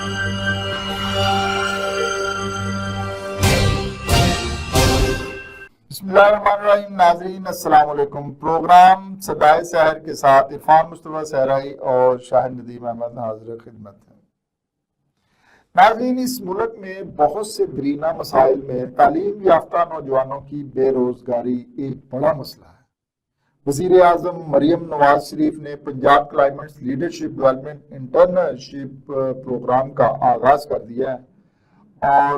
بسم اللہ الرحمن الرحیم. ناظرین السلام علیکم. پروگرام صدائے سحر کے ساتھ عرفان مصطفیٰ صحرائی اور شاہد ندیم احمد حاضر خدمت ہیں. ناظرین، اس ملک میں بہت سے دیرینہ مسائل میں تعلیم یافتہ نوجوانوں کی بے روزگاری ایک بڑا مسئلہ ہے. وزیر اعظم مریم نواز شریف نے Punjab climate leadership development internship programme کا آغاز کر دیا ہے اور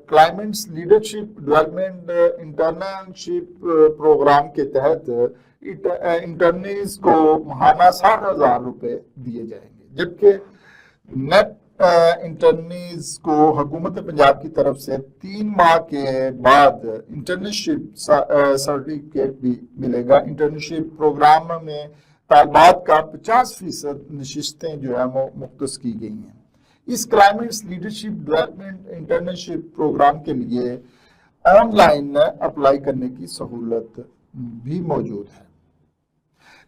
climate leadership development internship programme کے تحت انٹرنیز کو ماہانہ 60,000 روپے دیے جائیں گے، جبکہ نیٹ انٹرنیز کو حکومت پنجاب کی طرف سے 3 ماہ کے بعد انٹرنشپ سرٹیفکیٹ بھی ملے گا. انٹرنشپ پروگرام میں طالبات کا 50% نشستیں جو ہے وہ مختص کی گئی ہیں. اس climate leadership development internship programme کے لیے آن لائن اپلائی کرنے کی سہولت بھی موجود ہے.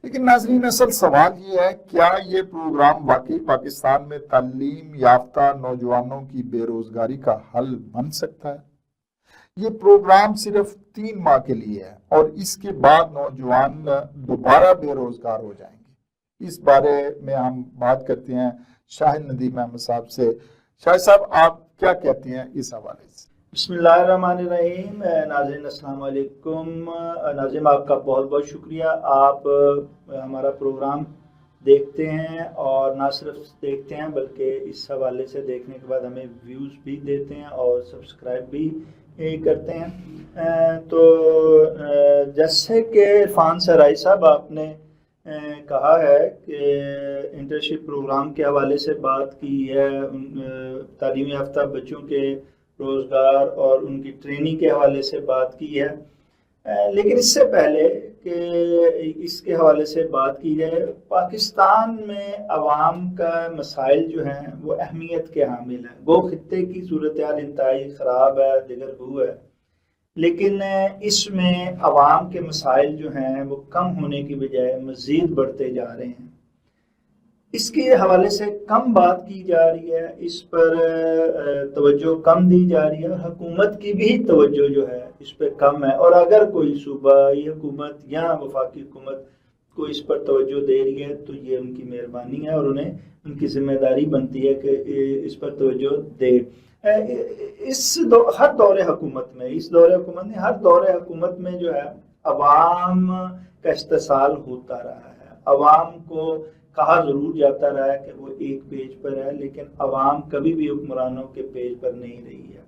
لیکن ناظرین، اصل سوال یہ ہے، کیا یہ پروگرام واقعی پاکستان میں تعلیم یافتہ نوجوانوں کی بے روزگاری کا حل بن سکتا ہے؟ یہ پروگرام صرف 3 ماہ کے لیے ہے اور اس کے بعد نوجوان دوبارہ بے روزگار ہو جائیں گے. اس بارے میں ہم بات کرتے ہیں شاہد ندیم احمد صاحب سے. شاہد صاحب، آپ کیا کہتے ہیں اس حوالے سے؟ بسم اللہ الرحمن الرحیم. ناظرین السلام علیکم. ناظرین، آپ کا بہت بہت شکریہ. آپ ہمارا پروگرام دیکھتے ہیں اور نہ صرف دیکھتے ہیں بلکہ اس حوالے سے دیکھنے کے بعد ہمیں ویوز بھی دیتے ہیں اور سبسکرائب بھی کرتے ہیں. تو جیسے کہ عرفان صحرائی صاحب آپ نے کہا ہے کہ انٹرنشپ پروگرام کے حوالے سے بات کی ہے، تعلیم یافتہ بچوں کے روزگار اور ان کی ٹریننگ کے حوالے سے بات کی ہے. لیکن اس سے پہلے کہ اس کے حوالے سے بات کی جائے، پاکستان میں عوام کا مسائل جو ہیں وہ اہمیت کے حامل ہیں. گو خطے کی صورتحال انتہائی خراب ہے، دیگر گو ہے، لیکن اس میں عوام کے مسائل جو ہیں وہ کم ہونے کی بجائے مزید بڑھتے جا رہے ہیں. اس کے حوالے سے کم بات کی جا رہی ہے، اس پر توجہ کم دی جا رہی ہے اور حکومت کی بھی توجہ جو ہے اس پہ کم ہے. اور اگر کوئی صوبائی حکومت یا وفاقی حکومت کو اس پر توجہ دے رہی ہے تو یہ ان کی مہربانی ہے اور انہیں ان کی ذمہ داری بنتی ہے کہ اس پر توجہ دے. ہر دور حکومت میں ہر دور حکومت میں جو ہے عوام کا استحصال ہوتا رہا ہے. عوام کو کہا ضرور جاتا رہا ہے کہ وہ ایک پیج پر ہے، لیکن عوام کبھی بھی حکمرانوں کے پیج پر نہیں رہی ہے.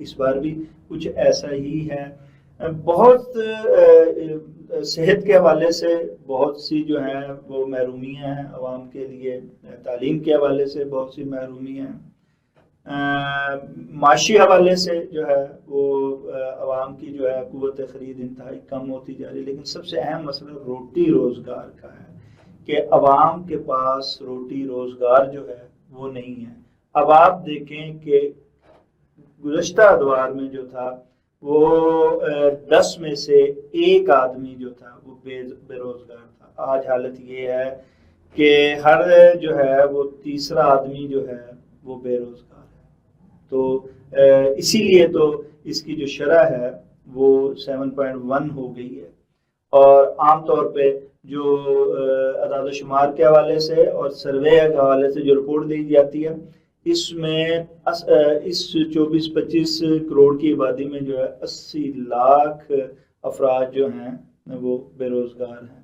اس بار بھی کچھ ایسا ہی ہے. بہت صحت کے حوالے سے بہت سی جو ہیں وہ محرومیاں ہیں عوام کے لیے، تعلیم کے حوالے سے بہت سی محرومیاں ہیں، معاشی حوالے سے جو ہے وہ عوام کی جو ہے قوت خرید انتہائی کم ہوتی جا رہی ہے. لیکن سب سے اہم مسئلہ روٹی روزگار کا ہے کہ عوام کے پاس روٹی روزگار جو ہے وہ نہیں ہے. اب آپ دیکھیں کہ گزشتہ ادوار میں جو تھا وہ 10 میں سے 1 آدمی جو تھا وہ بے روزگار تھا. آج حالت یہ ہے کہ ہر جو ہے وہ تیسرا آدمی جو ہے وہ بے روزگار ہے. تو اسی لیے تو اس کی جو شرح ہے وہ 7.1 ہو گئی ہے. اور عام طور پہ جو اعداد و شمار کے حوالے سے اور سروے کے حوالے سے جو رپورٹ دی جاتی ہے، اس میں اس 24-25 کروڑ کی آبادی میں جو ہے 80 لاکھ افراد جو ہیں وہ بے روزگار ہیں.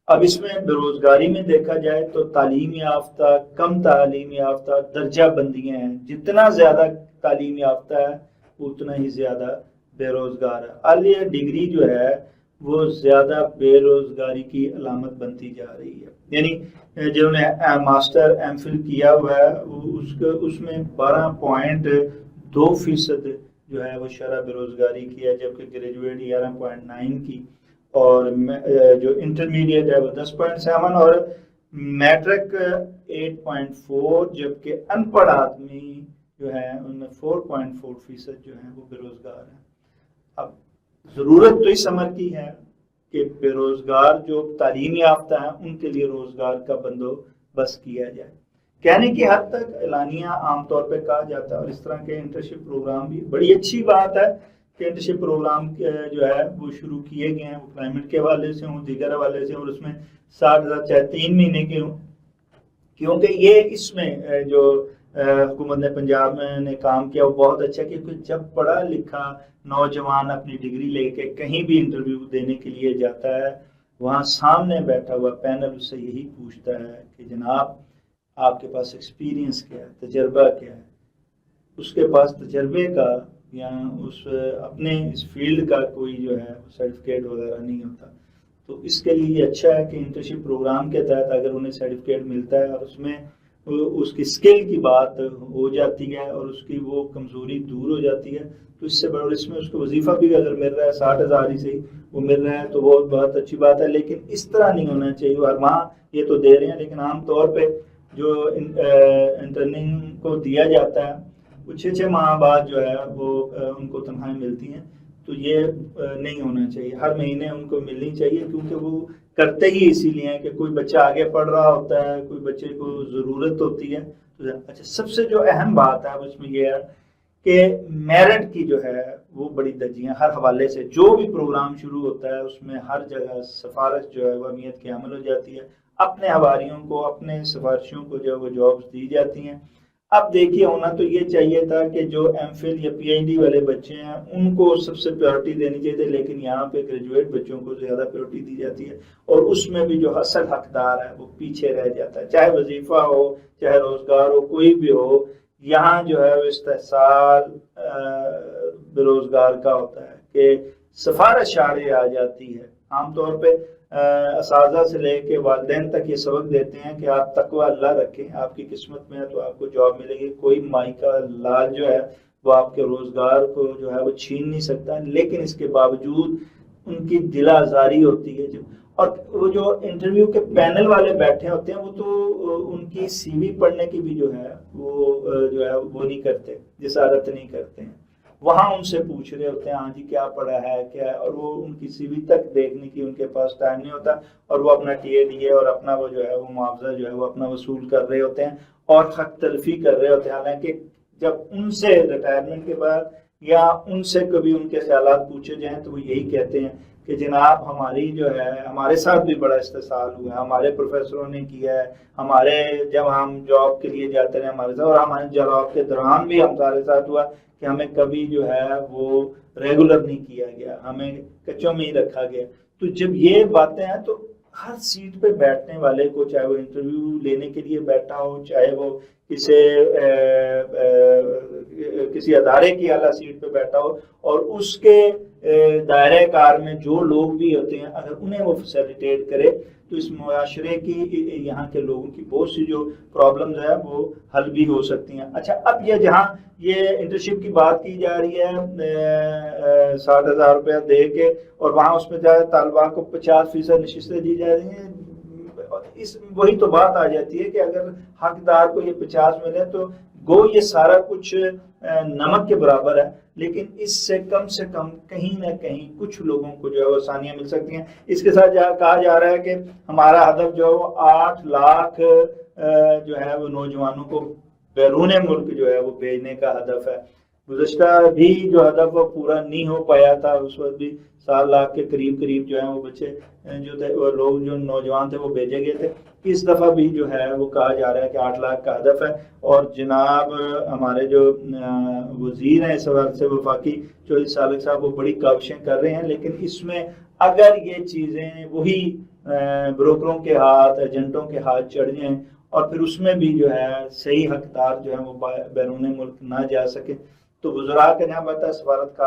اب اس میں بے روزگاری میں دیکھا جائے تو تعلیم یافتہ، کم تعلیم یافتہ درجہ بندیاں ہیں. جتنا زیادہ تعلیم یافتہ ہے اتنا ہی زیادہ بے روزگار ہے. عالیہ ڈگری جو ہے وہ زیادہ بے روزگاری کی علامت بنتی جا رہی ہے. یعنی جنہوں نے ماسٹر ایم فل کیا ہوا ہے اس میں 12.2% جو ہے وہ شرح بے روزگاری کی ہے، جبکہ گریجویٹ 11.9 کی، اور جو انٹرمیڈیٹ ہے وہ 10.7 اور میٹرک 8.4، جبکہ ان پڑھ آدمی جو ہے ان میں 4.4% جو ہیں وہ بے روزگار ہیں. اب ضرورت تو اس امر کی ہے کہ بے روزگار جو تعلیم یافتہ ہیں ان کے لیے روزگار کا بندوبست کیا جائے. کہنے کی حد تک اعلانیہ عام طور پہ کہا جاتا ہے، اور اس طرح کے انٹرنشپ پروگرام بھی بڑی اچھی بات ہے کہ انٹرنشپ پروگرام جو ہے وہ شروع کیے گئے ہیں، وہ کلائمیٹ کے حوالے سے ہوں، دیگر حوالے سے، اور اس میں 60,000 چاہے 3 مہینے کے ہوں، کیونکہ یہ اس میں جو حکومت نے پنجاب میں نے کام کیا وہ بہت اچھا، کیونکہ جب پڑھا لکھا نوجوان اپنی ڈگری لے کے کہیں بھی انٹرویو دینے کے لیے جاتا ہے، وہاں سامنے بیٹھا ہوا پینل اس سے یہی پوچھتا ہے کہ جناب آپ کے پاس ایکسپیرینس کیا ہے، تجربہ کیا ہے. اس کے پاس تجربے کا یا اس اپنے اس فیلڈ کا کوئی جو ہے سرٹیفکیٹ وغیرہ نہیں ہوتا. تو اس کے لیے یہ اچھا ہے کہ انٹرنشپ پروگرام کے تحت اگر انہیں سرٹیفکیٹ ملتا ہے اور اس میں اس کی اسکل کی بات ہو جاتی ہے اور اس کی وہ کمزوری دور ہو جاتی ہے، تو اس سے بڑا، اس میں اس کو وظیفہ بھی اگر مل رہا ہے 60,000 ہی سے وہ مل رہا ہے تو وہ بہت اچھی بات ہے. لیکن اس طرح نہیں ہونا چاہیے. ہر ماہ یہ تو دے رہے ہیں، لیکن عام طور پہ جو انٹرننگ کو دیا جاتا ہے وہ 6 ماہ بعد جو ہے وہ ان کو تنخواہیں ملتی ہیں. تو یہ نہیں ہونا چاہیے، ہر مہینے ان کو ملنی چاہیے، کیونکہ وہ کرتے ہی اسی لیے ہیں کہ کوئی بچہ آگے پڑھ رہا ہوتا ہے، کوئی بچے کو ضرورت ہوتی ہے. اچھا، سب سے جو اہم بات ہے اس میں یہ ہے کہ میرٹ کی جو ہے وہ بڑی درجیاں ہر حوالے سے، جو بھی پروگرام شروع ہوتا ہے اس میں ہر جگہ سفارش جو ہے وہ اہمیت کی حامل ہو جاتی ہے. اپنے حواریوں کو، اپنے سفارشوں کو جو ہے وہ جابس دی جاتی ہیں. اب دیکھیے، ہونا تو یہ چاہیے تھا کہ جو ایم فل یا پی ایچ ڈی والے بچے ہیں ان کو سب سے پریورٹی دینی چاہیے تھی، لیکن یہاں پہ گریجویٹ بچوں کو زیادہ پریورٹی دی جاتی ہے، اور اس میں بھی جو اصل حقدار ہے وہ پیچھے رہ جاتا ہے. چاہے وظیفہ ہو، چاہے روزگار ہو، کوئی بھی ہو، یہاں جو ہے وہ استحصال بے روزگار کا ہوتا ہے کہ سفارش آڑے آ جاتی ہے. عام طور پہ اساتذہ سے لے کے والدین تک یہ سبق دیتے ہیں کہ آپ تقوی اللہ رکھیں، آپ کی قسمت میں ہے تو آپ کو جاب ملے گی. کوئی مائی کا لال جو ہے وہ آپ کے روزگار کو جو ہے وہ چھین نہیں سکتا. لیکن اس کے باوجود ان کی دل آزاری ہوتی ہے. اور وہ جو انٹرویو کے پینل والے بیٹھے ہوتے ہیں وہ تو ان کی سی وی پڑھنے کی بھی جو ہے وہ نہیں کرتے، جسارت نہیں کرتے ہیں. وہاں ان سے پوچھ رہے ہوتے ہیں ہاں جی کیا پڑھا ہے کیا ہے، اور وہ ان کی سی وی تک دیکھنے کی ان کے پاس ٹائم نہیں ہوتا، اور وہ اپنا ٹی اے ڈی اے اور اپنا وہ جو ہے وہ معاوضہ جو ہے وہ اپنا وصول کر رہے ہوتے ہیں اور حق تلفی کر رہے ہوتے ہیں. حالانکہ جب ان سے ریٹائرمنٹ کے بعد یا ان سے کبھی ان کے خیالات پوچھے جائیں تو وہ یہی کہتے ہیں کہ جناب ہماری جو ہے ہمارے ساتھ بھی بڑا استحصال ہوا ہے، ہمارے پروفیسروں نے کیا ہے، ہمارے جب ہم جاب کے لیے جاتے رہے ہمارے ساتھ، اور ہمارے جاب کے دوران بھی ہمارے ساتھ ہوا کہ ہمیں کبھی جو ہے وہ ریگولر نہیں کیا گیا، ہمیں کچوں میں ہی رکھا گیا. تو جب یہ باتیں ہیں تو ہر سیٹ پہ بیٹھنے والے کو، چاہے وہ انٹرویو لینے کے لیے بیٹھا ہو، چاہے وہ کسی ادارے کی اعلیٰ سیٹ پہ بیٹھا ہو، اور اس کے دائرہ کار میں جو لوگ بھی ہوتے ہیں اگر انہیں وہ فیسیلیٹیٹ کرے تو اس معاشرے کی یہاں کے لوگوں کی بہت سی جو پرابلمز ہیں وہ حل بھی ہو سکتی ہیں. اچھا، اب یہ جہاں یہ انٹرنشپ کی بات کی جا رہی ہے 60,000 روپیہ دے کے، اور وہاں اس میں طالبہ کو 50% نشستیں دی جا رہی ہیں، وہی تو بات آ جاتی ہے کہ اگر حقدار کو یہ 50 ملے تو گو یہ سارا کچھ نمک کے برابر ہے، لیکن اس سے کم کہیں نہ کہیں کچھ لوگوں کو جو ہے وہ آسانیاں مل سکتی ہیں. اس کے ساتھ کہا جا رہا ہے کہ ہمارا ہدف جو 8 لاکھ جو ہے وہ نوجوانوں کو بیرون ملک جو ہے وہ بھیجنے کا ہدف ہے. گزشتہ بھی جو ہدف وہ پورا نہیں ہو پایا تھا، اس وقت بھی 7 لاکھ کے قریب جو ہیں وہ بچے جو تھے، وہ لوگ جو نوجوان تھے وہ بھیجے گئے تھے. اس دفعہ بھی جو ہے وہ کہا جا رہا ہے کہ 8 لاکھ کا ہدف ہے. اور جناب ہمارے جو وزیر ہیں اس حوالے سے وفاقی چودھری سالک صاحب، وہ بڑی کاوشیں کر رہے ہیں، لیکن اس میں اگر یہ چیزیں وہی بروکروں کے ہاتھ، ایجنٹوں کے ہاتھ چڑھ جائیں اور پھر اس میں بھی جو ہے صحیح حقدار جو ہے وہ بیرون ملک نہ جا سکے، تو وزراء کا جہاں بنتا ہے، سفارت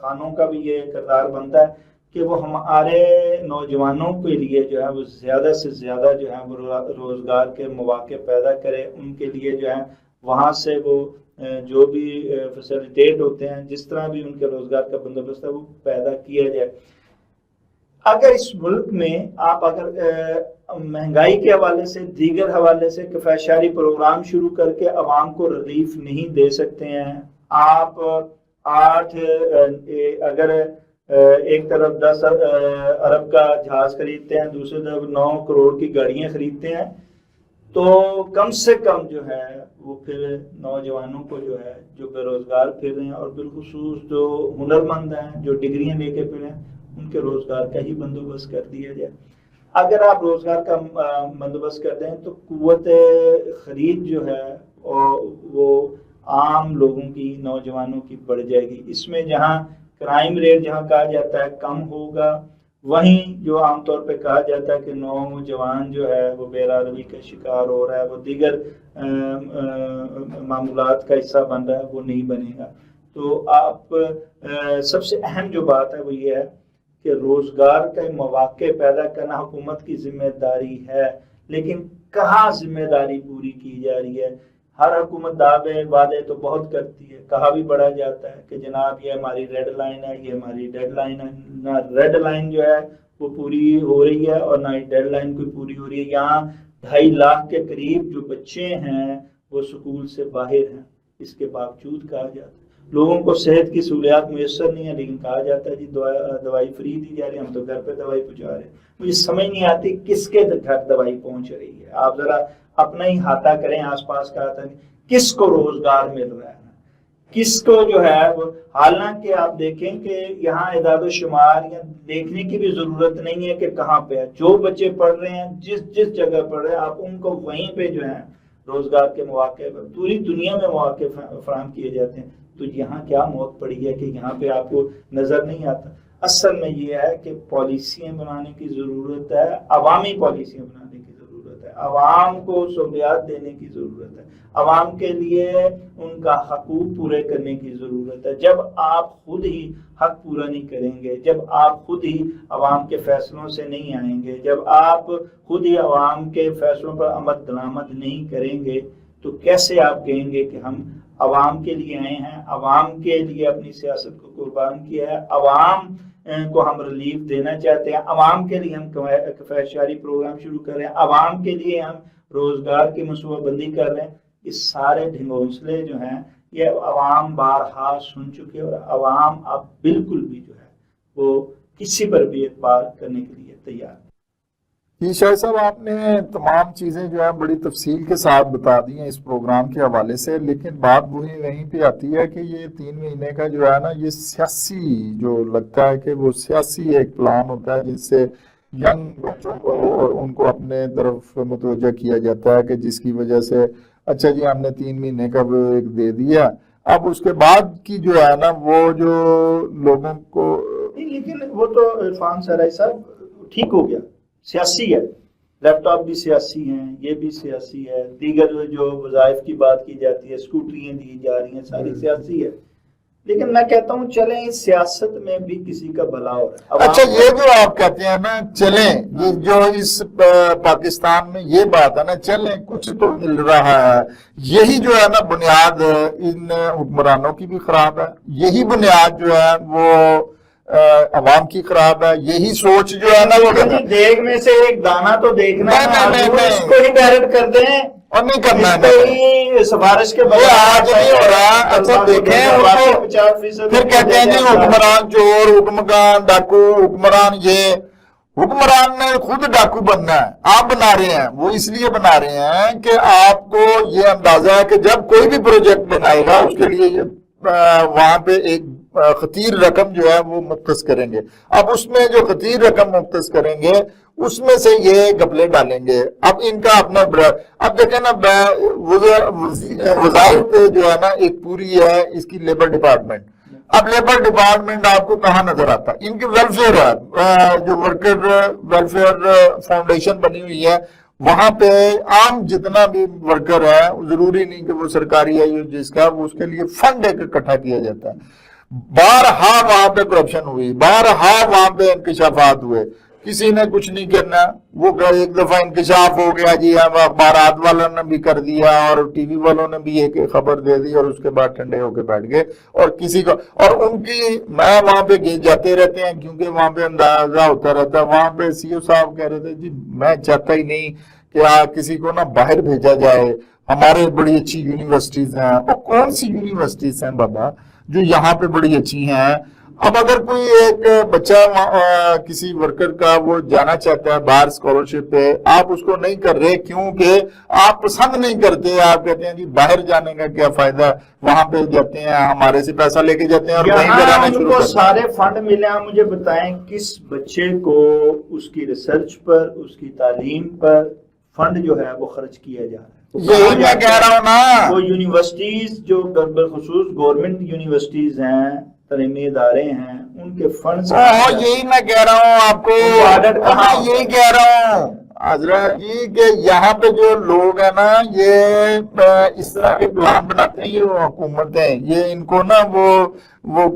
خانوں کا بھی یہ کردار بنتا ہے کہ وہ ہمارے نوجوانوں کے لیے جو ہے وہ زیادہ سے زیادہ جو ہے وہ روزگار کے مواقع پیدا کرے، ان کے لیے جو ہے وہاں سے وہ جو بھی فیسیلیٹیٹ ہوتے ہیں، جس طرح بھی ان کے روزگار کا بندوبست ہے وہ پیدا کیا جائے. اگر اس ملک میں آپ اگر مہنگائی کے حوالے سے، دیگر حوالے سے کفایت پروگرام شروع کر کے عوام کو ریلیف نہیں دے سکتے ہیں، آپ 8 اگر ایک طرف 10 ارب کا جہاز خریدتے ہیں، دوسری طرف 9 کروڑ کی گاڑیاں خریدتے ہیں، تو کم سے کم جو ہے وہ پھر نوجوانوں کو جو ہے جو بے روزگار پھر رہے ہیں اور بالخصوص جو ہنرمند ہیں جو ڈگریاں لے کے پھر ہیں ان کے روزگار کا ہی بندوبست کر دیا جائے. اگر آپ روزگار کا بندوبست کر دیں تو قوت خرید جو ہے وہ عام لوگوں کی نوجوانوں کی بڑھ جائے گی. اس میں جہاں کرائم ریٹ جہاں کہا جاتا ہے کم ہوگا, وہیں جو عام طور پہ کہا جاتا ہے کہ نوجوان جو ہے وہ بے روی کا شکار ہو رہا ہے, وہ دیگر معمولات کا حصہ بن رہا ہے, وہ نہیں بنے گا. تو آپ سب سے اہم جو بات ہے وہ یہ ہے کہ روزگار کے مواقع پیدا کرنا حکومت کی ذمہ داری ہے, لیکن کہاں ذمہ داری پوری کی جا رہی ہے. ہر حکومت دعوے وعدے تو بہت کرتی ہے, کہا بھی بڑھا جاتا ہے کہ جناب یہ ہماری ریڈ لائن ہے, یہ ہماری ڈیڈ لائن ہے. نہ ریڈ لائن جو ہے وہ پوری ہو رہی ہے اور نہ ہی ڈیڈ لائن کوئی پوری ہو رہی ہے. یہاں 2.5 لاکھ کے قریب جو بچے ہیں وہ سکول سے باہر ہیں. اس کے باوجود کہا جاتا ہے لوگوں کو صحت کی سہولیات میسر نہیں ہے, لیکن کہا جاتا ہے جی دوائی فری دی جا رہی ہے, ہم تو گھر پہ دوائی پہنچا رہے ہیں. مجھے سمجھ نہیں آتی کس کے گھر دوائی پہنچ رہی ہے. آپ ذرا اپنا ہی احاطہ کریں آس پاس کا احاطہ, کس کو روزگار مل رہا ہے, کس کو جو ہے وہ. حالانکہ آپ دیکھیں کہ یہاں اعداد و شمار یا دیکھنے کی بھی ضرورت نہیں ہے کہ کہاں پہ ہے. جو بچے پڑھ رہے ہیں جس جگہ پڑھ رہے ہیں آپ ان کو وہیں پہ جو ہے روزگار کے مواقع پوری دنیا میں مواقع فراہم کیے جاتے ہیں. تو یہاں کیا موت پڑی ہے کہ یہاں پہ آپ کو نظر نہیں آتا. اصل میں یہ ہے کہ پالیسیاں بنانے کی ضرورت ہے, عوامی پالیسیاں بنانے کی ضرورت ہے, عوام کو سہولیات دینے کی ضرورت ہے, عوام کے لیے ان کا حقوق پورے کرنے کی ضرورت ہے. جب آپ خود ہی حق پورا نہیں کریں گے, جب آپ خود ہی عوام کے فیصلوں سے نہیں آئیں گے, جب آپ خود ہی عوام کے فیصلوں پر عمل درآمد نہیں کریں گے, تو کیسے آپ کہیں گے کہ ہم عوام کے لیے آئے ہیں, عوام کے لیے اپنی سیاست کو قربان کیا ہے, عوام کو ہم ریلیف دینا چاہتے ہیں, عوام کے لیے ہم کفایت شعاری پروگرام شروع کر رہے ہیں, عوام کے لیے ہم روزگار کی منصوبہ بندی کر رہے ہیں. یہ سارے ڈھنگونسلے جو ہیں یہ عوام بارہا سن چکے اور عوام اب بالکل بھی جو ہے وہ کسی پر بھی اعتبار کرنے کے لیے تیار نہیں. جی شاہد صاحب, آپ نے تمام چیزیں جو ہے بڑی تفصیل کے ساتھ بتا دی ہیں اس پروگرام کے حوالے سے, لیکن بات وہی وہیں پہ آتی ہے کہ یہ 3 مہینے کا جو ہے نا یہ سیاسی جو لگتا ہے کہ وہ سیاسی ایک پلان ہوتا ہے جس سے ینگ بچوں کو ان کو اپنے طرف متوجہ کیا جاتا ہے کہ جس کی وجہ سے اچھا جی ہم نے 3 مہینے کا ایک دے دیا, اب اس کے بعد کی جو ہے نا وہ جو لوگوں کو. لیکن وہ تو عرفان سرائی صاحب ٹھیک ہو گیا, سیاسی ہے, لیپ ٹاپ بھی سیاسی ہیں, یہ بھی سیاسی ہے, دیگر جو وظائف کی بات کی جاتی ہے, اسکوٹریاں دی جا رہی ہیں, ساری سیاسی ہے. لیکن میں کہتا ہوں چلیں اس سیاست میں بھی کسی کا بھلا ہو رہا ہے. اچھا یہ جو آپ کہتے ہیں نا چلیں, یہ جو اس پاکستان میں یہ بات ہے نا چلیں کچھ تو مل رہا ہے, یہی جو ہے نا بنیاد ان حکمرانوں کی بھی خراب ہے, یہی بنیاد جو ہے وہ عوام کی خراب ہے, یہی سوچ جو ہے نا وہ دیگ میں سے ایک دانہ تو دیکھنا ہے, اس کو ہی ڈائریکٹ کر دیں اور نہیں کرنا ہے سفارش کے بعد آج نہیں ہو رہا. اچھا دیکھیں پھر کہتے ہیں جی حکمران چور, حکمران ڈاکو, حکمران یہ, حکمران نے خود ڈاکو بننا ہے, آپ بنا رہے ہیں. وہ اس لیے بنا رہے ہیں کہ آپ کو یہ اندازہ ہے کہ جب کوئی بھی پروجیکٹ بنائے گا اس کے لیے وہاں پہ ایک خطیر رقم جو ہے وہ مختص کریں گے. اب اس میں جو خطیر رقم مختص کریں گے اس میں سے یہ گپلے ڈالیں گے. اب ان کا اپنا اب دیکھیں نا وظائف جو ہے نا ایک پوری ہے اس کی لیبر ڈپارٹمنٹ. اب لیبر ڈپارٹمنٹ آپ کو کہاں نظر آتا؟ ان کی ویلفیئر ہے, جو ورکر ویلفیئر فاؤنڈیشن بنی ہوئی ہے, وہاں پہ عام جتنا بھی ورکر ہے, ضروری نہیں کہ وہ سرکاری ہے جس کا, وہ اس کے لیے فنڈ ایک اکٹھا کیا جاتا ہے. بارہا وہاں پہ کرپشن ہوئی, بارہا وہاں پہ انکشافات ہوئے, کسی نے کچھ نہیں کرنا. وہ ایک دفعہ انکشاف ہو گیا جی, ہم اخبارات والوں نے بھی کر دیا اور ٹی وی والوں نے بھی ایک خبر دے دی اور اس کے بعد ٹھنڈے ہو کے بیٹھ گئے. اور کسی کو, اور ان کی میں وہاں پہ جاتے رہتے ہیں کیونکہ وہاں پہ اندازہ ہوتا رہتا ہے. وہاں پہ سی او صاحب کہہ رہے تھے جی میں چاہتا ہی نہیں کہ کسی کو نا باہر بھیجا جائے, ہمارے بڑی اچھی یونیورسٹیز ہیں. اور کون سی یونیورسٹیز ہیں بابا جو یہاں پہ بڑی اچھی ہیں؟ اب اگر کوئی ایک بچہ کسی ورکر کا وہ جانا چاہتا ہے باہر اسکالرشپ پہ، آپ اس کو نہیں کر رہے کیونکہ آپ پسند نہیں کرتے، آپ کہتے ہیں جی باہر جانے کا کیا فائدہ، وہاں پہ جاتے ہیں ہمارے سے پیسہ لے کے جاتے ہیں اور وہیں پہ رہنا ان شروع کو کرتے ہیں۔ سارے فنڈ ملے ہیں، مجھے بتائیں کس بچے کو اس کی ریسرچ پر، اس کی تعلیم پر فنڈ جو ہے وہ خرچ کیا جا رہا ہے؟ یہی میں کہہ رہا ہوں نا، وہ یونیورسٹیز جو بالخصوص گورنمنٹ یونیورسٹیز ہیں، تعلیمی ادارے ہیں، ان کے فنڈز یہی میں کہہ رہا ہوں آپ کو، میں یہی کہہ رہا ہوں حضرت جی کہ یہاں پہ جو لوگ ہیں نا یہ اس طرح کے پلان بناتے ہیں، یہ حکومتیں، یہ ان کو نا وہ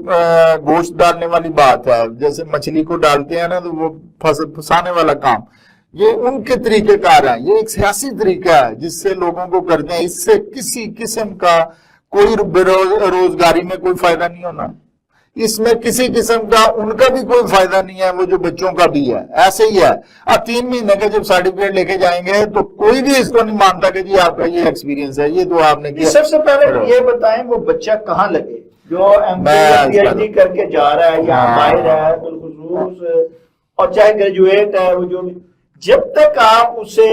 گوشت ڈالنے والی بات ہے، جیسے مچھلی کو ڈالتے ہیں نا تو وہ پھنسانے والا کام، یہ ان کے طریقہ کار ہیں، یہ ایک سیاسی طریقہ ہے جس سے لوگوں کو کرتے ہیں، اس سے کسی قسم کا کوئی روزگاری میں کوئی فائدہ نہیں ہونا، اس میں کسی قسم کا ان کا بھی کوئی فائدہ نہیں ہے، وہ جو بچوں کا بھی ہے ایسے ہی ہے۔ اب 3 مہینے کا جب سرٹیفکیٹ لے کے جائیں گے تو کوئی بھی اس کو نہیں مانتا کہ جی آپ کا یہ ایکسپیرینس ہے، یہ تو آپ نے کیا۔ سب سے پہلے یہ بتائیں وہ بچہ کہاں لگے جو پی ایچ ڈی کر کے جا رہا ہے یا باہر ہے بالخصوص، اور چاہے گریجویٹ ہے، وہ جو جب تک آپ اسے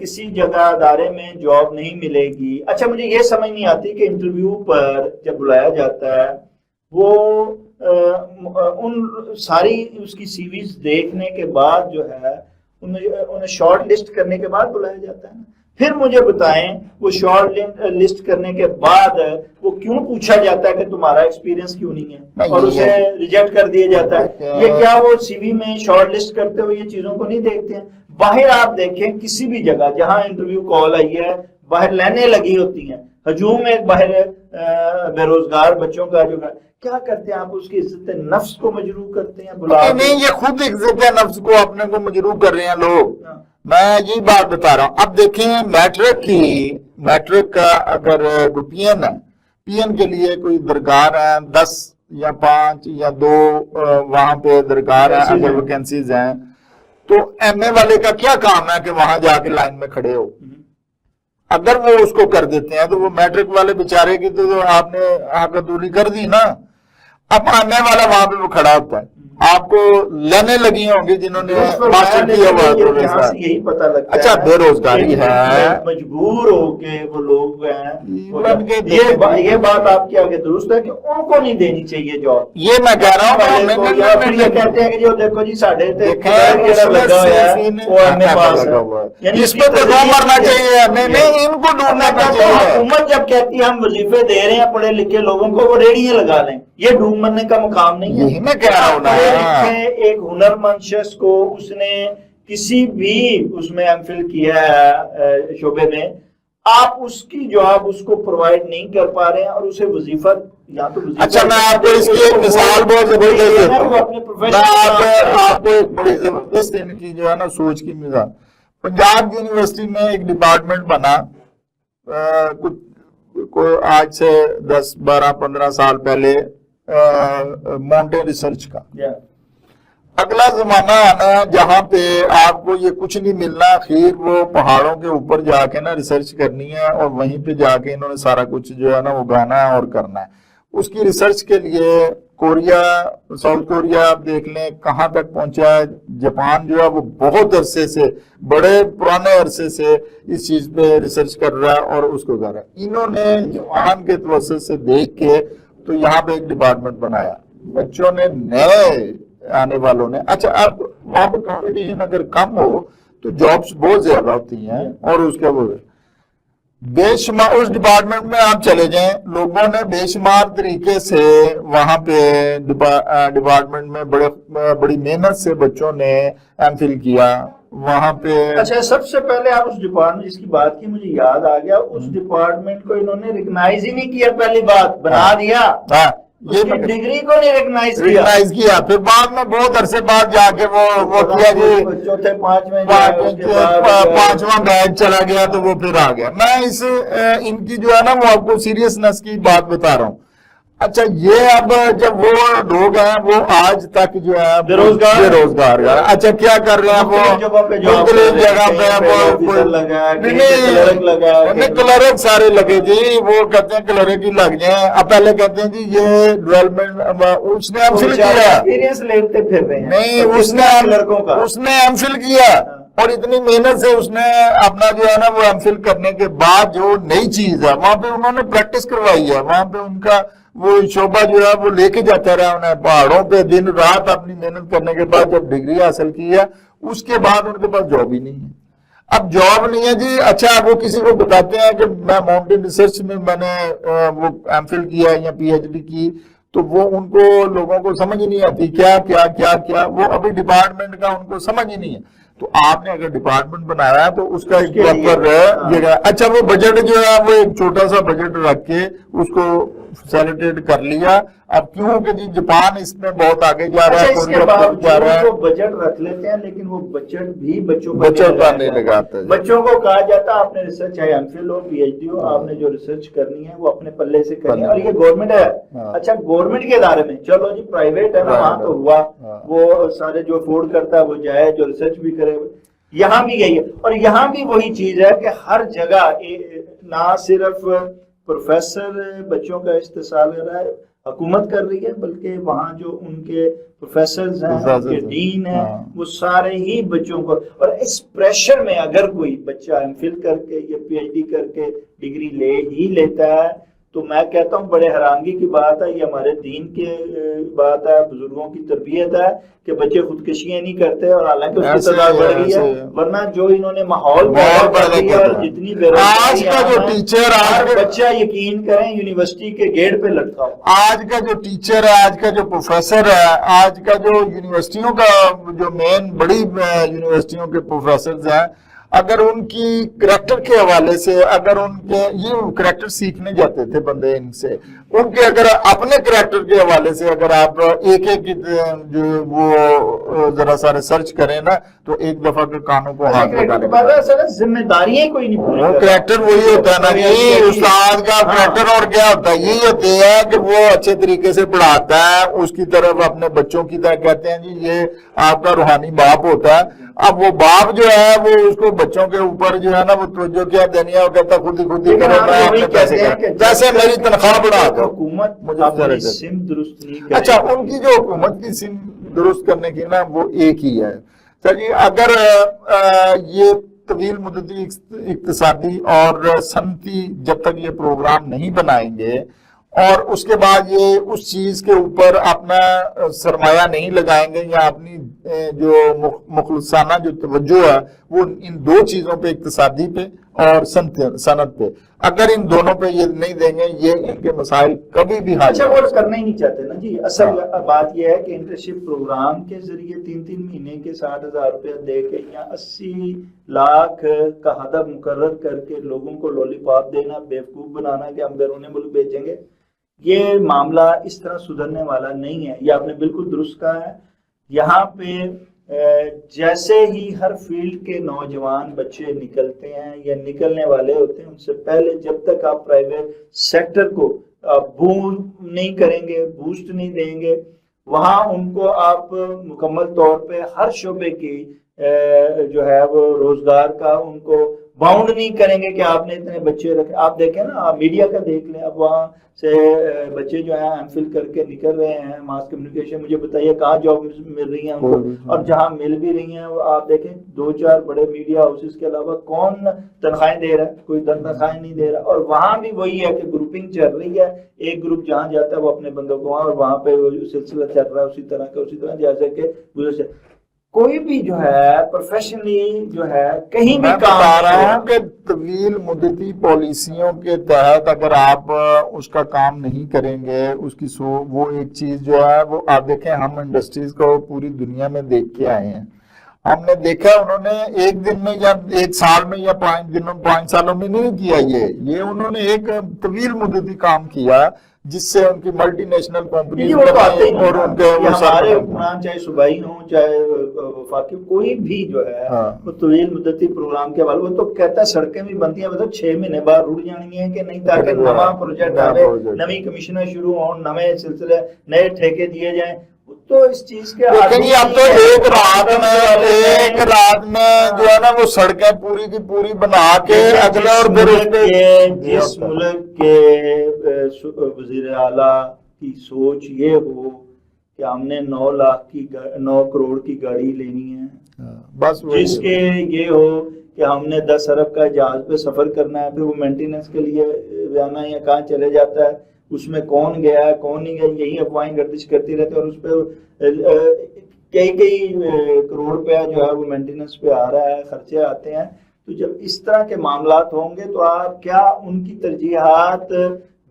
کسی جگہ ادارے میں جاب نہیں ملے گی۔ اچھا مجھے یہ سمجھ نہیں آتی کہ انٹرویو پر جب بلایا جاتا ہے وہ ان ساری اس کی سی ویز دیکھنے کے بعد جو ہے انہیں شارٹ لسٹ کرنے کے بعد بلایا جاتا ہے نا، پھر مجھے بتائیں وہ شارٹ لسٹ کرنے کے بعد وہ کیوں پوچھا جاتا ہے کہ تمہارا ایکسپیرینس کیوں نہیں ہے اور اسے ریجیکٹ کر دیا جاتا ہے؟ یہ کیا وہ سی وی میں شارٹ لسٹ کرتے ہوئے یہ چیزوں کو نہیں دیکھتے ہیں؟ باہر آپ دیکھیں کسی بھی جگہ جہاں انٹرویو کال آئی ہے باہر لائنیں لگی ہوتی ہیں، ہجوم ہے باہر بے روزگار بچوں کا، جو کیا کرتے ہیں آپ اس کی عزت نفس کو مجروح کرتے ہیں، نہیں یہ خود عزت نفس کو اپنے کو مجروح کر رہے ہیں لوگ، میں یہی بات بتا رہا ہوں۔ اب دیکھیں میٹرک کا اگر پی این ہے، پی این کے لیے کوئی درکار ہے 10 یا 5 یا 2 وہاں پہ درکار ہے اگر ویکینسیز ہیں، تو ایم اے والے کا کیا کام ہے کہ وہاں جا کے لائن میں کھڑے ہو؟ اگر وہ اس کو کر دیتے ہیں تو وہ میٹرک والے بیچارے کی تو آپ نے آگے دوری کر دی نا، اب آنے والا وہاں پہ وہ کھڑا ہوتا ہے، آپ کو لینے لگی ہوں گی جنہوں نے ماسٹر کیا ہوا ہے، یہی پتا لگتا ہے اچھا بے روزگاری ہے، مجبور ہو کے وہ لوگ ہیں، یہ بات آپ کی آگے درست ہے کہ ان کو نہیں دینی چاہیے جاب، یہ میں کہہ رہا ہوں، یہ کہتے ہیں کہ جو دیکھو جی ساڑھے اس پہ تو دو مرنا چاہیے، نہیں ان کو ڈھونڈنا چاہیے۔ حکومت جب کہتی ہے ہم وظیفے دے رہے ہیں پڑھے لکھے لوگوں کو، وہ ریڑیاں لگا لیں، یہ ڈھونڈ مرنے کا مقام نہیں ہے۔ یہی میں کہہ رہا ہوں نا، ایک ہنرمند شخص کو اس نے کسی بھی اس میں ایم فل کیا ہے شعبے میں، آپ اس کی جواب اس کو پرووائڈ نہیں کر پا رہے ہیں اور اسے وظیفہ یا تو اچھا میں آپ کو اس کی ایک مثال بہت زبردست دیتا ہوں، میں آپ کو ایک بڑی زبردست ان کی جو ہے نا سوچ کی مثال، پنجاب یونیورسٹی میں ایک ڈپارٹمنٹ بنا کوئی آج سے 10 12 15 سال پہلے ماؤنٹین ریسرچ کا۔ اگلا زمانہ آنا جہاں پہ آپ کو یہ کچھ نہیں ملنا، خیر وہ پہاڑوں کے اوپر جا کے نا ریسرچ کرنی ہے اور وہیں پہ جا کے انہوں نے سارا کچھ جو ہے نا وہ گانا ہے اور کرنا ہے۔ اس کی ریسرچ کے لیے کوریا، ساؤتھ کوریا آپ دیکھ لیں کہاں تک پہنچا ہے، جاپان جو ہے وہ بہت عرصے سے، بڑے پرانے عرصے سے اس چیز پہ ریسرچ کر رہا ہے اور اس کو کر رہا ہے۔ انہوں نے جاپان کے توسط سے دیکھ کے تو یہاں پہ ایک ڈپارٹمنٹ بنایا، بچوں نے نئے آنے والوں نے، اچھا اب وہاں پہ کمپٹیشن اگر کم ہو تو جابس بہت زیادہ ہوتی ہیں، اور اس کے بے شمار اس ڈپارٹمنٹ میں آپ چلے جائیں، لوگوں نے بے شمار طریقے سے وہاں پہ ڈپارٹمنٹ میں بڑی محنت سے بچوں نے ایم فل کیا وہاں پہ۔ اچھا سب سے پہلے آپ اس ڈپارٹمنٹ جس کی بات کی مجھے یاد آ گیا، اس ڈپارٹمنٹ کو انہوں نے ریکگنائز ہی نہیں کیا، پہلی بات بنا دیا، یہ ڈگری کو نہیں ریکگنائز کیا، پھر بعد میں بہت عرصے بعد جا کے وہ کیا جی چوتھے 5ویں 5واں بیچ چلا گیا تو وہ پھر آ گیا۔ میں ان کی جو ہے نا وہ آپ کو سیریسنس کی بات بتا رہا ہوں۔ اچھا یہ اب جب وہ لوگ ہیں وہ آج تک جو ہے بے روزگار اچھا کیا کر رہے ہیں وہ مختلف جگہ پہ کلرک سارے لگے جی، وہ کہتے ہیں کلرک ہی لگ جائیں. اب پہلے کہتے ہیں جی یہ ڈیولپمنٹ اس نے ایم فل کیا نہیں، اس نے ایم فل کیا اور اتنی محنت سے اس نے اپنا جو ہے نا وہ ایم فل کرنے کے بعد جو نئی چیز ہے وہاں پہ انہوں نے پریکٹس کروائی ہے، وہاں پہ ان کا وہ شعبہ جو ہے وہ لے کے جاتا رہا انہیں پہاڑوں پہ دن رات اپنی محنت کرنے کے بعد جب ڈگری حاصل کی ہے اس کے بعد ان کے پاس جاب ہی نہیں ہے. اب جاب نہیں ہے جی، اچھا وہ کسی کو بتاتے ہیں کہ میں ماؤنٹین ریسرچ میں نے وہ ایم فل کیا یا پی ایچ ڈی کی، تو وہ ان کو لوگوں کو سمجھ نہیں آتی کیا کیا کیا کیا، وہ ابھی ڈپارٹمنٹ کا ان کو سمجھ ہی نہیں ہے. تو آپ نے اگر ڈپارٹمنٹ بنایا ہے تو اس کا ایک پراپر جگہ، اچھا وہ بجٹ جو ہے وہ ایک چھوٹا سا بجٹ رکھ کے اس کو فیسیلیٹیٹ کر لیا. اب کیوں کہ جی جاپان اس میں بہت آگے جا رہا ہے، اس کے باوجود وہ بجٹ رکھ لیتے ہیں لیکن وہ بجٹ بھی بچوں پر نہیں لگاتا. بچوں کو کہا جاتا ہے آپ نے ریسرچ چاہے ایم فل ہو پی ایچ ڈی ہو، آپ نے جو ریسرچ کرنی ہے وہ اپنے پلے سے کرنی ہے، اور یہ گورنمنٹ ہے. اچھا گورنمنٹ کے ادارے میں چلو جی پرائیویٹ ہے نا، وہاں تو ہوا وہ سارے جو افورڈ کرتا ہے وہ جائے جو ریسرچ بھی کرے. یہاں بھی یہی ہے، اور یہاں بھی وہی چیز ہے کہ ہر جگہ نہ صرف پروفیسر بچوں کا استحصال کر رہا ہے، حکومت کر رہی ہے، بلکہ وہاں جو ان کے پروفیسرز ہیں، ان کے ڈین ہیں، وہ سارے ہی بچوں کو، اور اس پریشر میں اگر کوئی بچہ ایم فل کر کے یا پی ایچ ڈی کر کے ڈگری لے ہی لیتا ہے تو میں کہتا ہوں بڑے حیرانگی کی بات ہے. یہ ہمارے دین کی بات ہے، بزرگوں کی تربیت ہے کہ بچے خودکشیاں نہیں کرتے، اور حالانکہ اس کی تعداد بڑھ گئی ہے، ورنہ جو انہوں نے ماحول پیدا کیا اور جتنی آج کا جو ٹیچر بچہ یقین کریں یونیورسٹی کے گیٹ پہ لٹکا ہو، آج کا جو ٹیچر ہے، آج کا جو پروفیسر ہے، آج کا جو یونیورسٹیوں کا جو مین بڑی یونیورسٹیوں کے پروفیسرز ہیں، اگر ان کی کریکٹر کے حوالے سے، اگر ان کے یہ کریکٹر سیکھنے جاتے تھے بندے ان سے، ان کے اگر اپنے کریکٹر کے حوالے سے اگر آپ ایک ایک جو وہ ذرا سا ریسرچ کریں نا تو ایک دفعہ کے کانوں کو ہاتھ لگانے کے ذمہ داریاں کوئی نہیں، وہ کریکٹر وہی ہوتا ہے نا جی، استاد کا کریکٹر. اور کیا ہوتا ہے یہی ہوتا ہے کہ وہ اچھے طریقے سے پڑھاتا ہے، اس کی طرف اپنے بچوں کی طرح کہتے ہیں جی یہ آپ کا روحانی باپ ہوتا ہے. اب وہ باپ جو ہے وہ اس کو بچوں کے اوپر جو ہے نا وہ توجہ کیا دینی ہے، وہ کہتا خود ہی کرو، میں اپنے پیسے جیسے میری تنخواہ بڑھا دو حکومت سمت درست نہیں. اچھا ان کی جو حکومت کی سمت درست کرنے کی نا وہ ایک ہی ہے. چلیے اگر یہ طویل مدتی اقتصادی اور صنعتی جب تک یہ پروگرام نہیں بنائیں گے اور اس کے بعد یہ اس چیز کے اوپر اپنا سرمایہ نہیں لگائیں گے یا اپنی جو مخلصانہ جو توجہ ہے وہ ان دو چیزوں پہ، اقتصادی پہ اور صنعت پہ، اگر ان دونوں پہ یہ نہیں دیں گے یہ ان کے مسائل کبھی بھی حل اچھا وہ کرنا ہی نہیں چاہتے نا جی. اصل بات یہ ہے کہ انٹرنشپ پروگرام کے ذریعے 3 مہینے کے 60,000 روپیہ دے کے یا 80 لاکھ کا ہدف مقرر کر کے لوگوں کو لولی پاپ دینا، بیوقوف بنانا کہ ہم بیرون ملک بھیجیں گے، یہ معاملہ اس طرح سدھرنے والا نہیں ہے. یہ آپ نے بالکل درست کہا ہے. یہاں پہ جیسے ہی ہر فیلڈ کے نوجوان بچے نکلتے ہیں یا نکلنے والے ہوتے ہیں، ان سے پہلے جب تک آپ پرائیویٹ سیکٹر کو بوسٹ نہیں کریں گے، بوسٹ نہیں دیں گے، وہاں ان کو آپ مکمل طور پہ ہر شعبے کی جو ہے وہ روزگار کا ان کو باؤنڈ نہیں کریں گے کہ آپ نے اتنے بچے رکھے. آپ دیکھیں نا، آپ میڈیا کا دیکھ لیں، اب وہاں سے بچے جو ہیں ایم فل کر کے نکل رہے ہیں ماس کمیونیکیشن، مجھے بتائیے کہاں جاب مل رہی ہیں ان کو، اور جہاں مل بھی رہی ہیں آپ دیکھیں 2-4 بڑے میڈیا ہاؤسز کے علاوہ کون تنخواہیں دے رہا ہے؟ کوئی تنخواہیں نہیں دے رہا. اور وہاں بھی وہی ہے کہ گروپنگ چل رہی ہے، ایک گروپ جہاں جاتا ہے وہ اپنے بندوں کو وہاں، اور وہاں پہ سلسلہ چل رہا ہے اسی طرح جیسے کہ کوئی بھی جو ہے پروفیشنلی جو ہے کہیں بھی کام بتا رہا ہوں کہ طویل مدتی پالیسیوں کے تحت اگر آپ اس کا کام نہیں کریں گے، اس کی وہ ایک چیز جو ہے وہ آپ دیکھیں، ہم انڈسٹریز کو پوری دنیا میں دیکھ کے آئے ہیں. ہم نے دیکھا انہوں نے ایک دن میں یا ایک سال میں یا 5 دنوں 5 سالوں میں نہیں کیا، یہ انہوں نے ایک طویل مدتی کام کیا جس سے ان کی ملٹی نیشنل کمپنیز وہ تو آتے ہی اور ان کے یہ ہمارے حکمران چاہے صوبائی ہوں چاہے وفاقی، کوئی بھی جو ہے وہ طویل مدتی پروگرام کے حوالے، وہ تو کہتا ہے سڑکیں بھی بنتی ہیں مطلب 6 مہینے بعد رڑ جانی ہیں کہ نہیں، تاکہ نواں پروجیکٹ آوے، نئی کمیشنیں شروع ہوں، نئے سلسلے نئے ٹھیکے دیے جائیں، تو اس چیز کے لیکن یہ اب تو ایک رات میں جو ہے نا وہ سڑکیں پوری کی پوری بنا کے اگلے اور جس ملک کے وزیر اعلیٰ کی سوچ یہ ہو کہ ہم نے 9 کروڑ کی گاڑی لینی ہے، بس جس کے یہ ہو کہ ہم نے 10 ارب کا جہاز پہ سفر کرنا ہے، پھر وہ مینٹیننس کے لیے جانا یا کہاں چلے جاتا ہے، اس میں کون گیا ہے کون نہیں گیا، یہی افواہیں گردش کرتی رہتی، اور اس پہ کئی کروڑ روپیہ جو ہے وہ مینٹیننس پہ آ رہا ہے، خرچے آتے ہیں۔ تو جب اس طرح کے معاملات ہوں گے تو آپ کیا ان کی ترجیحات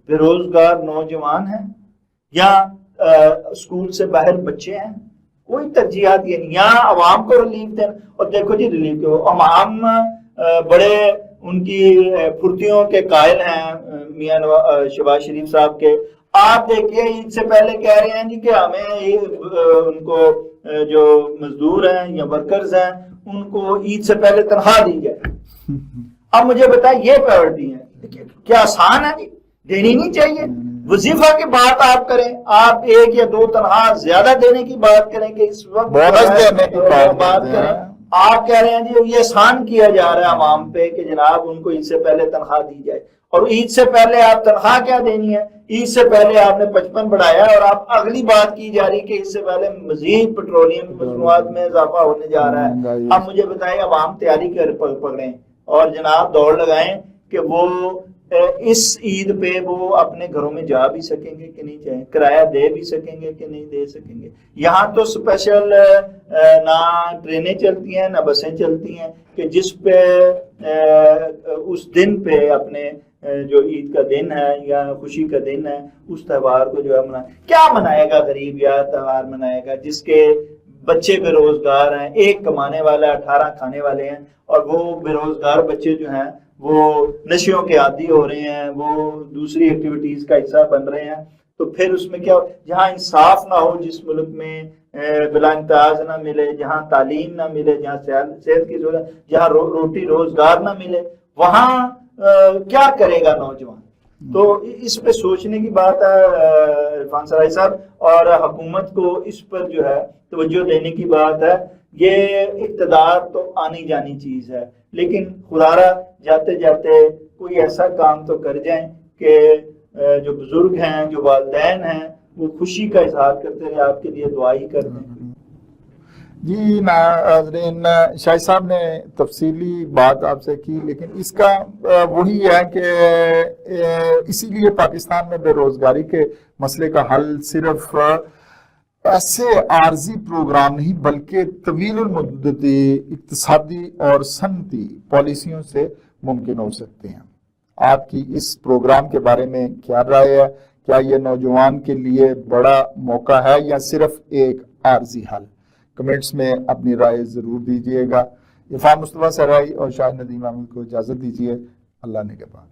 بے روزگار نوجوان ہیں یا اسکول سے باہر بچے ہیں؟ کوئی ترجیحات یہ نہیں، یہاں عوام کو ریلیف دینا، اور دیکھو جی ریلیف کے عوام بڑے ان کی پھرتیوں کے قائل ہیں میاں شہباز شریف صاحب کے، آپ دیکھیے عید سے پہلے کہہ رہے ہیں جی کہ ہمیں ان کو جو مزدور ہیں یا ورکرز ہیں ان کو عید سے پہلے تنخواہ دی جائے۔ اب مجھے بتائیں یہ پرائورٹی ہے کیا آسان ہے جی؟ دینی نہیں چاہیے۔ وظیفہ کی بات آپ کریں، آپ 1 یا 2 تنخواہ زیادہ دینے کی بات کریں کہ اس وقت بونس دینے کی بات کریں، آپ کہہ رہے ہیں جی یہ آسان کیا جا رہا ہے عوام پہ کہ جناب ان کو عید سے پہلے تنخواہ دی جائے، اور عید سے پہلے آپ تنخواہ کیا دینی ہے؟ عید سے پہلے آپ نے 55 بڑھایا، اور آپ اگلی بات کی جا رہی کہ عید سے پہلے مزید پیٹرولیم مصنوعات میں اضافہ ہونے جا رہا ہے۔ اب مجھے بتائیں عوام تیاری کر پکڑیں اور جناب دوڑ لگائیں کہ وہ اس عید پہ وہ اپنے گھروں میں جا بھی سکیں گے کہ نہیں جائیں، کرایہ دے بھی سکیں گے کہ نہیں دے سکیں گے۔ یہاں تو اسپیشل نہ ٹرینیں چلتی ہیں نہ بسیں چلتی ہیں کہ جس پہ اس دن پہ اپنے جو عید کا دن ہے یا خوشی کا دن ہے اس تہوار کو جو ہے کیا منائے گا غریب؟ یا تہوار منائے گا جس کے بچے بے روزگار ہیں، 1 کمانے والا 18 کھانے والے ہیں، اور وہ بے روزگار بچے جو ہیں وہ نشیوں کے عادی ہو رہے ہیں، وہ دوسری ایکٹیویٹیز کا حصہ بن رہے ہیں۔ تو پھر اس میں کیا جہاں انصاف نہ ہو، جس ملک میں بلا امتیاز نہ ملے، جہاں تعلیم نہ ملے، جہاں صحت کی ضرورت، جہاں روٹی روزگار نہ ملے، وہاں کیا کرے گا نوجوان؟ تو اس پہ سوچنے کی بات ہے عرفان سرائی صاحب، اور حکومت کو اس پر جو ہے توجہ دینے کی بات ہے۔ یہ اقتدار تو آنی جانی چیز ہے، لیکن خدارا جاتے جاتے کوئی ایسا کام تو کر جائیں کہ جو بزرگ ہیں، جو والدین ہیں، وہ خوشی کا اظہار کرتے رہے، آپ کے لیے دعا ہی کر دیں۔ جی ناظرین، شاہد صاحب نے تفصیلی بات آپ سے کی، لیکن اس کا وہی ہے کہ اسی لیے پاکستان میں بے روزگاری کے مسئلے کا حل صرف ایسے عارضی پروگرام نہیں بلکہ طویل المدتی اقتصادی اور صنعتی پالیسیوں سے ممکن ہو سکتے ہیں۔ آپ کی اس پروگرام کے بارے میں کیا رائے ہے؟ کیا یہ نوجوان کے لیے بڑا موقع ہے یا صرف ایک عارضی حل؟ کمنٹس میں اپنی رائے ضرور دیجیے گا۔ عرفان مصطفیٰ سرائی اور شاہد ندیم احمد کو اجازت دیجیے۔ اللہ نگہبان۔